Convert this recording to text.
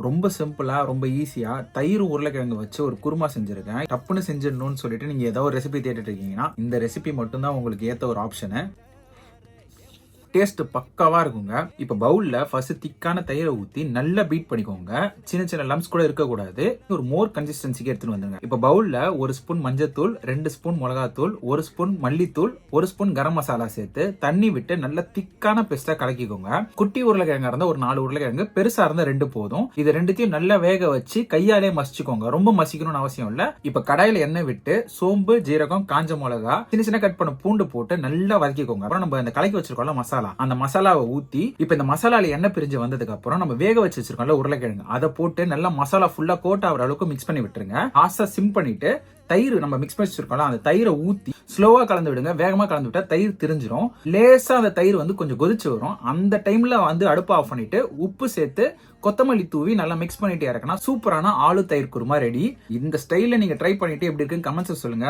ரொம்ப சிம்பிளா ரொம்ப ஈஸியா தயிர் உருளைக்கிழங்கு வச்சு ஒரு குருமா செஞ்சிருக்கேன். டப்புன்னு செஞ்சிடணும்னு சொல்லிட்டு நீங்க ஏதோ ஒரு ரெசிபி தேடிட்டு இருக்கீங்கன்னா இந்த ரெசிபி மட்டும் தான் உங்களுக்கு ஏத்த ஒரு ஆப்ஷனு. டேஸ்ட் பக்காவா இருக்குங்க. இப்ப பவுல்ல ஃபர்ஸ்ட் திக்கான தயிரை ஊத்தி நல்லா பீட் பண்ணிக்கோங்க. சின்ன சின்ன லம்ஸ் கூட இருக்கக்கூடாது. ஒரு மோர் கன்சிஸ்டன்சிக்கு எடுத்துட்டு வந்துருங்க. இப்ப பவுல்ல 1 ஸ்பூன் மஞ்சத்தூள், 2 ஸ்பூன் மிளகாத்தூள், 1 ஸ்பூன் மல்லித்தூள், 1 ஸ்பூன் கரம் மசாலா சேர்த்து தண்ணி விட்டு நல்லா திக்கான பேஸ்டா கலக்கிக்கோங்க. குட்டி உருளைக்கிழங்கா இருந்தா ஒரு 4 உருளைக்கிழங்கு, பெருசா இருந்தா 2 போதும். இது ரெண்டுத்தையும் நல்லா வேக வச்சு கையாலே மசிச்சுக்கோங்க. ரொம்ப மசிக்கணும்னு அவசியம் இல்ல. இப்ப கடாயில எண்ணெய் விட்டு சோம்பு, ஜீரகம், காஞ்ச மிளகா, சின்ன சின்ன கட் பண்ண பூண்டு போட்டு நல்லா வதக்கிக்கோங்க. அப்புறம் நம்ம இந்த கலக்கி வச்சிருக்கோம்ல மசாலா, அந்த மசாலாவை ஊத்தி இப்ப இந்த மசாலால எண்ணெய் பிரிஞ்சு வந்ததுக்கு அப்புறம் நம்ம வேக வச்சு வச்சிருக்கோம்ல உருளைக்கிழங்கு, அதை போட்டு நல்லா மசாலா ஃபுல்லா கோட் ஆகிற அளவுக்கு மிக்ஸ் பண்ணி விட்டுருங்க. ஆசா சிம் பண்ணிட்டு தயிர் நம்ம மிக்ஸ் பண்ணி வச்சிருக்கோம்ல அந்த தயிரை ஊத்தி ஸ்லோவா கலந்து விடுங்க. வேகமா கலந்து விட்டா தயிர் திரிஞ்சிரும். லேசா அந்த தயிர் கொஞ்சம் கொதிச்சு வரும். அந்த டைம்ல அடுப்பு ஆஃப் பண்ணிட்டு உப்பு சேர்த்து கொத்தமல்லி தூவி நல்லா மிக்ஸ் பண்ணிட்டு இறக்கினா சூப்பரான ஆலு தயிர் குருமா ரெடி. இந்த ஸ்டைல்ல நீங்க ட்ரை பண்ணிட்டு எப்படி இருக்குன்னு கமெண்ட்ஸ் சொல்லுங்க.